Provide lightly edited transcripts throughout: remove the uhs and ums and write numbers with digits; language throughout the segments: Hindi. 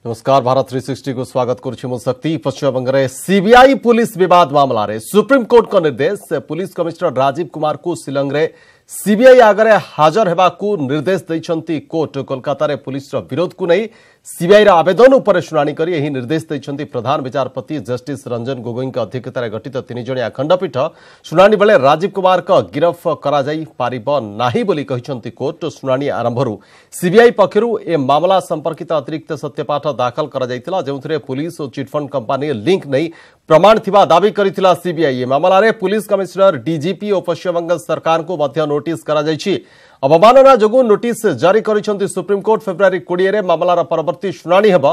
नमस्कार भारत 360 को स्वागत करुछि शक्ति। पश्चिमबंग में सीबीआई पुलिस विवाद मामला रे सुप्रीमकोर्ट का निर्देश। पुलिस कमिश्नर राजीव कुमार को शिलंग रे सीबीआई आगे हाजर हेबाकू निर्देश दैछंती कोर्ट। कोलकाता रे पुलिस विरोध को नहीं सीबीआई आवेदन उपर शुणाणी करी एही निर्देश दैछंती प्रधान विचारपति जस्टिस रंजन गोगोई अध्यक्षतार गठित 3 जणिया खंडपीठ। शुणाणी बेले राजीव कुमार का गिरफ करा जाई पारिबो नाही बोली कहिसंती कोर्ट। शुणाणी आरंभरू सीबीआई पक्षरु ए मामला संपर्कित अतिरिक्त सत्यपाठ दाखल करा जायतिला, जेउथरे पुलिस और चिटफंड कंपनी लिंक नहीं प्रमाण थिबा दाबी करिथिला सीबीआई। मामला रे पुलिस कमिश्नर डीजीपी और पश्चिमबंग सरकार को मध्य नोटिस करा जायछि। अवमानना जोगु नोटिस जारी करिसंती सुप्रीमकोर्ट। फेब्रुआरी 20 रे मामलार परवर्ती शुणाणी हेबा।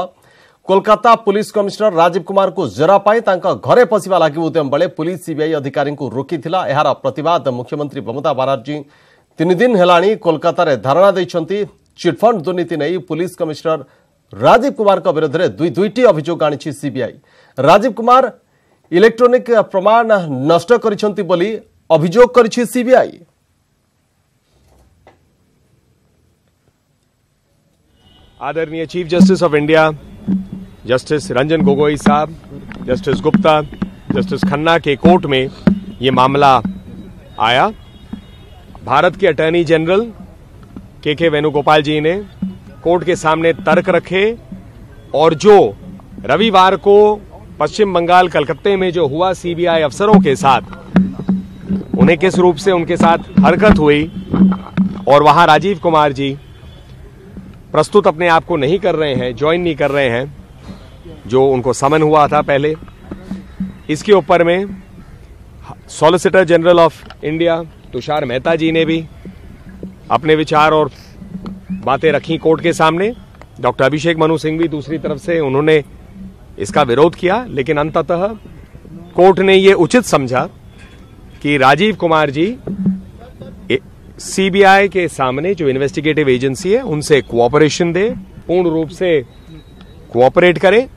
कोलकाता पुलिस कमिश्नर राजीव कुमार को जेरा पाई तांका घरे पसिबा लागि उद्यम बेले पुलिस सीबीआई अधिकारी को रोकिथिला। एहार प्रतिवाद मुख्यमंत्री ममता बनर्जी 3 दिन हेलाणी कोलकाता रे धारणा दैछंती। चिटफंड दुर्नीति नहीं पुलिस कमिश्नर राजीव कुमार का विरोध में दुईटी अभियोग आनी सीबीआई। राजीव कुमार इलेक्ट्रोनिक प्रमाण नष्ट करिसंती बोली अभियोग करिछि सीबीआई। आदरणीय chief justice of India justice Ranjan Gogoi साहब, जस्टिस गुप्ता, जस्टिस खन्ना के कोर्ट में ये मामला आया। भारत के अटॉर्नी जनरल के वेणुगोपाल जी ने कोर्ट के सामने तर्क रखे और जो रविवार को पश्चिम बंगाल कलकत्ते में जो हुआ सीबीआई अफसरों के साथ, उन्हें किस रूप से उनके साथ हरकत हुई और वहां राजीव कुमार जी प्रस्तुत अपने आप को नहीं कर रहे हैं, ज्वाइन नहीं कर रहे हैं, जो उनको समन हुआ था पहले। इसके ऊपर में solicitor general of India Tushar Mehta ji ने भी अपने विचार और बातें रखी कोर्ट के सामने। डॉक्टर अभिषेक मनु सिंह भी दूसरी तरफ से उन्होंने इसका विरोध किया, लेकिन अंततः कोर्ट ने यह उचित समझा कि राजीव कुमार जी सीबीआई के सामने जो इन्वेस्टिगेटिव एजेंसी है उनसे कोऑपरेशन दे, पूर्ण रूप से कोऑपरेट करे।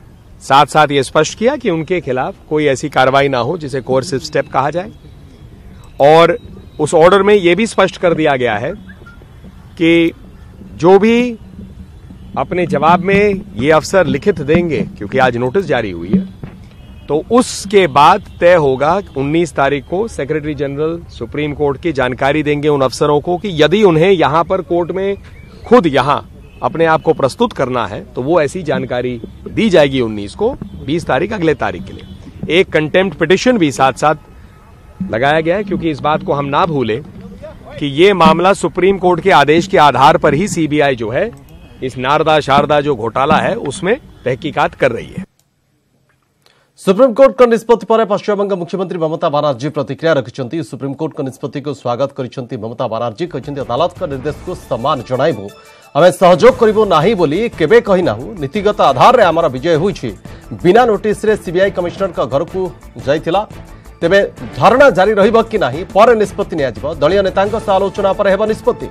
साथ साथ ये स्पष्ट किया कि उनके खिलाफ कोई ऐसी कार्रवाई ना हो जिसे कोर्सिव स्टेप कहा जाए। और उस ऑर्डर में यह भी स्पष्ट कर दिया गया है कि जो भी अपने जवाब में ये अफसर लिखित देंगे, क्योंकि आज नोटिस जारी हुई है, तो उसके बाद तय होगा 19 तारीख को सेक्रेटरी जनरल सुप्रीम कोर्ट की जानकारी देंगे उन अफसरों को कि यदि उन्हें यहां पर कोर्ट में खुद यहां अपने आप को प्रस्तुत करना है तो वो ऐसी जानकारी दी जाएगी 19 को, 20 तारीख अगले तारीख के लिए। एक कंटेम्प्ट पिटिशन भी साथ साथ लगाया गया है, क्योंकि इस बात को हम ना भूलें कि ये मामला सुप्रीम कोर्ट के आदेश के आधार पर ही सीबीआई जो है इस नारदा शारदा जो घोटाला है उसमें तहकीकात कर रही है। सुप्रीम कोर्ट का निष्पत्ति पर पश्चिमबंग मुख्यमंत्री ममता बनर्जी प्रतिक्रिया रखिछंती। सुप्रीम कोर्ट का निष्पत्ति को स्वागत करिछंती ममता बनर्जी। कहछंती अदालत का निर्देश को सम्मान जणाइबो, आमे सहयोग करिबो नाही बोली केबे कहि नाहु। नीतिगत आधार रे हमर विजय होइछि। बिना नोटिस रे सीबीआई कमिश्नर का घर को जाइथिला, तेबे धारणा जारी रहिबो कि नाही पर निष्पत्ति निया जिवो। दलीय नेतांक सह आलोचना पर हेबो निष्पत्ति।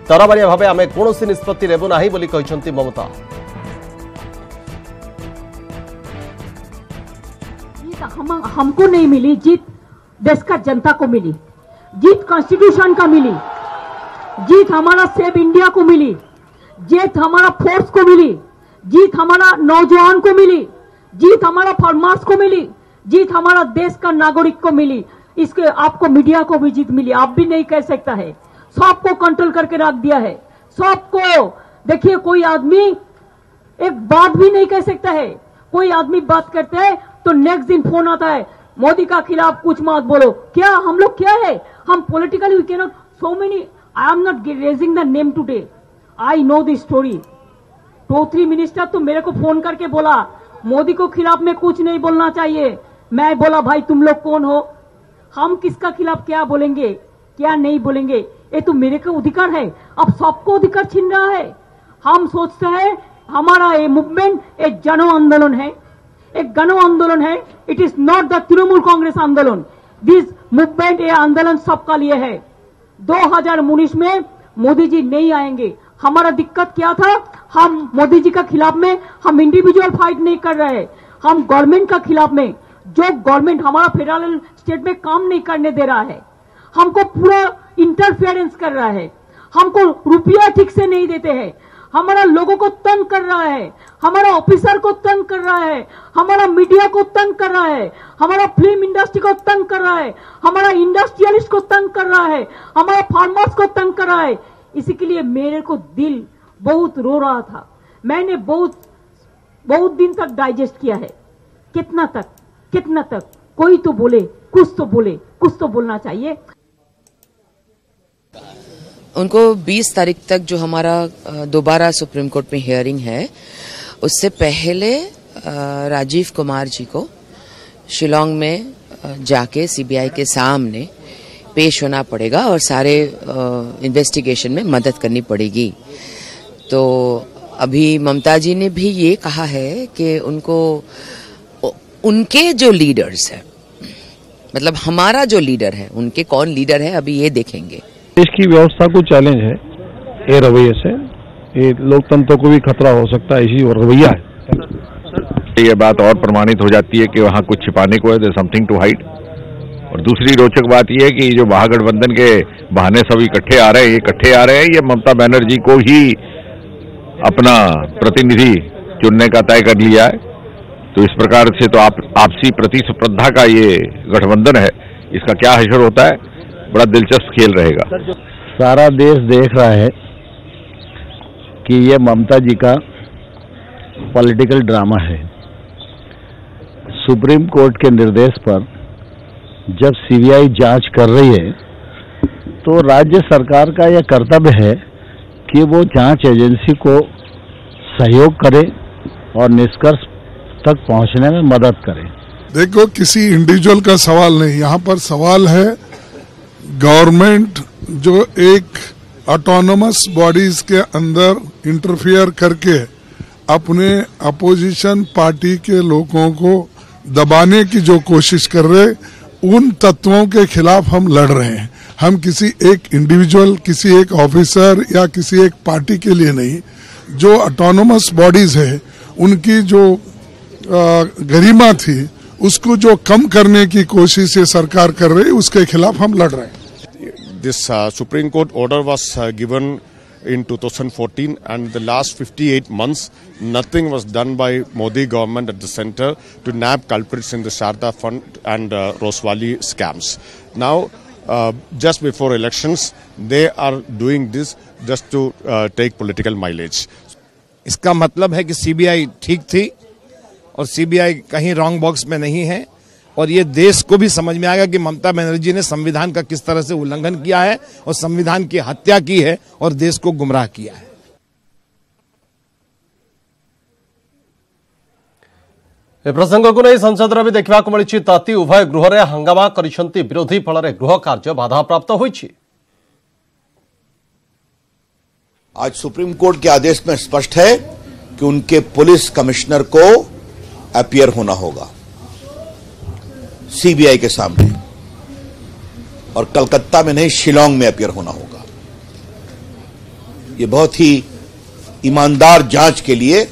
तरबारिया भाबे आमे कोनोसी निष्पत्ति लेबो नाही बोली कहछंती ममता। हमको नहीं मिली जीत, देश का जनता को मिली जीत, कॉन्स्टिट्यूशन का मिली जीत, हमारा सेव इंडिया को मिली जीत, हमारा फोर्स को मिली जीत, हमारा नौजवान को मिली जीत, हमारा फार्मर्स को मिली जीत, हमारा देश का नागरिक को मिली। इसके आपको मीडिया को भी जीत मिली, आप भी नहीं कह सकता है। सबको कंट्रोल करके रख दिया है, सबको। देखिए कोई आदमी एक बात भी नहीं कह सकता है। कोई आदमी बात करते हैं तो नेक्स्ट दिन फोन आता है मोदी का खिलाफ कुछ मत बोलो। क्या हम लोग क्या है, हम politically we can not so many. I am not raising the name today, I know the story. 2-3 minister तो मेरे को फोन करके बोला मोदी को खिलाफ में कुछ नहीं बोलना चाहिए। मैं बोला भाई तुम लोग कौन हो, हम किसका खिलाफ क्या बोलेंगे क्या नहीं बोलेंगे, ये तो मेरे को अधिकार है। अब सबको अधिकार छीन रहा है। हम सोचते हैं हमारा ये मूवमेंट एक जन आंदोलन है, एक गण आंदोलन है। It is not the Trinamool Congress आंदोलन। दिस मूवमेंट, ये आंदोलन सबका लिए है। 2019 में मोदी जी नहीं आएंगे। हमारा दिक्कत क्या था, हम मोदी जी का खिलाफ में हम इंडिविजुअल फाइट नहीं कर रहे, हम गवर्नमेंट का खिलाफ में। जो गवर्नमेंट हमारा फेडरल स्टेट में काम नहीं करने दे रहा है, हमको पूरा इंटरफेरेंस कर रहा है, हमको रुपया ठीक से नहीं देते हैं, हमारा लोगों को तंग कर रहा है, हमारा ऑफिसर को तंग कर रहा है, हमारा मीडिया को तंग कर रहा है, हमारा फिल्म इंडस्ट्री को तंग कर रहा है, हमारा इंडस्ट्रियलिस्ट को तंग कर रहा है, हमारा फार्मर्स को तंग कर रहा है। इसी के लिए मेरे को दिल बहुत रो रहा था। मैंने बहुत दिन तक डाइजेस्ट किया है। कितना तक कोई तो बोले, कुछ तो बोलना चाहिए। उनको 20 तारीख तक जो हमारा दोबारा सुप्रीम कोर्ट में हियरिंग है, उससे पहले राजीव कुमार जी को शिलोंग में जाके सीबीआई के सामने पेश होना पड़ेगा और सारे इन्वेस्टिगेशन में मदद करनी पड़ेगी। तो अभी ममता जी ने भी ये कहा है कि उनके जो लीडर्स हैं, मतलब हमारा जो लीडर है, उनके कौन लीडर है अभी ये देखेंगे। देश की व्यवस्था को चैलेंज है ये रवैये से, ये लोकतंत्र को भी खतरा हो सकता है, इसी रवैया है। ये बात और प्रमाणित हो जाती है कि वहाँ कुछ छिपाने को है, देयर समथिंग टू हाइड। और दूसरी रोचक बात यह है कि जो महागठबंधन के बहाने सब इकट्ठे आ रहे हैं, ये ममता बनर्जी को ही अपना प्रतिनिधि चुनने का तय कर लिया है। तो इस प्रकार से तो आपसी प्रतिस्पर्धा का ये गठबंधन है, इसका क्या हशर होता है, बड़ा दिलचस्प खेल रहेगा। सारा देश देख रहा है कि ये ममता जी का पॉलिटिकल ड्रामा है। सुप्रीम कोर्ट के निर्देश पर जब सीबीआई जांच कर रही है, तो राज्य सरकार का यह कर्तव्य है कि वो जांच एजेंसी को सहयोग करे और निष्कर्ष तक पहुंचने में मदद करे। देखो, किसी इंडिविजुअल का सवाल नहीं, यहाँ पर सवाल है गवर्नमेंट जो एक ऑटोनोमस बॉडीज के अंदर इंटरफियर करके अपने अपोजिशन पार्टी के लोगों को दबाने की जो कोशिश कर रहे, उन तत्वों के खिलाफ हम लड़ रहे हैं। हम किसी एक इंडिविजुअल, किसी एक ऑफिसर या किसी एक पार्टी के लिए नहीं। जो ऑटोनोमस बॉडीज है, उनकी जो गरिमा थी, उसको जो कम करने की कोशिश ये सरकार कर रही है, उसके खिलाफ हम लड़ रहे हैं। This Supreme Court order was given in 2014, and the last 58 months nothing was done by Modi government at the center to nab culprits in the Sharda Fund and Roswali scams. Now just before elections they are doing this just to take political mileage. इसका मतलब है कि सीबीआई ठीक थी और सीबीआई कहीं रॉन्ग बॉक्स में नहीं है, और ये देश को भी समझ में आएगा कि ममता बनर्जी ने संविधान का किस तरह से उल्लंघन किया है और संविधान की हत्या की है और देश को गुमराह किया है। ए प्रसंग को नहीं संसद भी देखा मिली ताती उभय गृह में हंगामा करिसेंती विरोधी फल गृह कार्य बाधाप्राप्त होइछि। आज सुप्रीम कोर्ट के आदेश में स्पष्ट है कि उनके पुलिस कमिश्नर को अपीयर होना होगा सीबीआई के सामने, और कलकत्ता में नहीं, शिलोंग में अपीयर होना होगा। यह बहुत ही ईमानदार जांच के लिए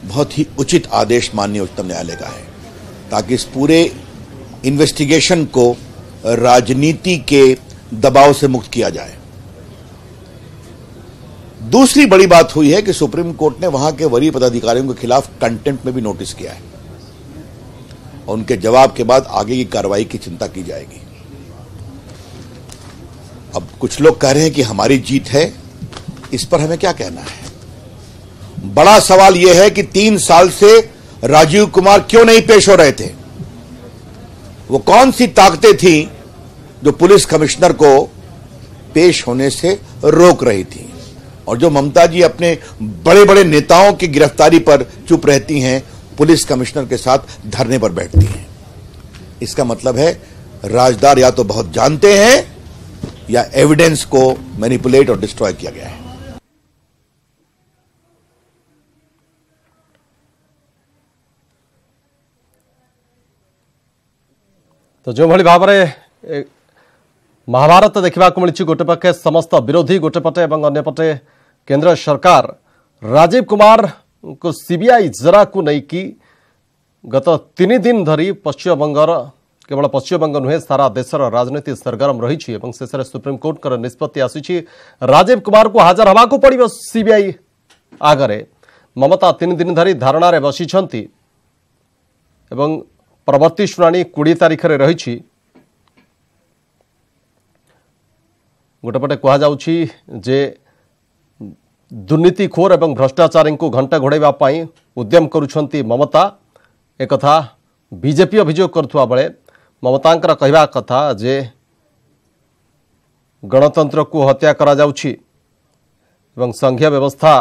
बहुत ही उचित आदेश माननीय उच्चतम न्यायालय का है, ताकि इस पूरे इन्वेस्टिगेशन को राजनीति के दबाव से मुक्त किया जाए। दूसरी बड़ी बात हुई है कि सुप्रीम कोर्ट ने वहां के वरीय पदाधिकारियों के खिलाफ कंटेम्प्ट में भी नोटिस किया है, और उनके जवाब के बाद आगे की कार्रवाई की चिंता की जाएगी। अब कुछ लोग कह रहे हैं कि हमारी जीत है, इस पर हमें क्या कहना है? बड़ा सवाल यह है कि 3 साल से राजीव कुमार क्यों नहीं पेश हो रहे थे? वो कौन सी ताकतें थी जो पुलिस कमिश्नर को पेश होने से रोक रही थी? और जो ममता जी अपने बड़े बड़े नेताओं की गिरफ्तारी पर चुप रहती हैं, पुलिस कमिश्नर के साथ धरने पर बैठती हैं। इसका मतलब है राजदार या तो बहुत जानते हैं या एविडेंस को मैनिपुलेट और डिस्ट्रॉय किया गया है। तो जो भाई भाव में महाभारत देखा मिली, गोटे पक्षे समस्त विरोधी गोटे पटे और अन्य पटे केंद्र सरकार राजीव कुमार को सीबीआई जरा को नहीं कि गत 3 दिन धरी पश्चिमबंगर केवल पश्चिमबंग नुहे सारा देशर राजनीति सरगरम रही शेष सुप्रीमकोर्ट निष्पत्ति आसी राजीव कुमार को हाजर हवा को पड़ो सीबीआई आगरे ममता 3 दिन धरी धारणा बसिछंती एवं परवर्ती शुणाणी 20 तारिख रे रही। गोटेपटे कहुच्छी जे दुर्नीतिखोर एवं भ्रष्टाचारी को घंटा घोड़ाइवा उद्यम करुछंती ममता एक कथा बीजेपी अभियोग करुवा बेले ममतांकर कहवा कथा जे गणतंत्र को हत्या करा जाउछि एवं संघीय व्यवस्था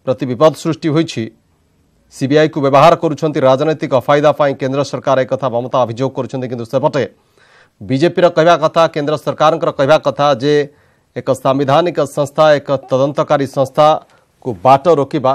प्रति विपद सृष्टि होइछि। सीबीआई को व्यवहार करुछंती राजनैतिक फायदा पाई केंद्र सरकार एक कथा ममता अभियोग करुछंती किंतु सेपटे बीजेपी कहवा कथा केंद्र सरकार कहवा कथा जे एक संवैधानिक संस्था एक तदंतकारी संस्था को बाट रोकिबा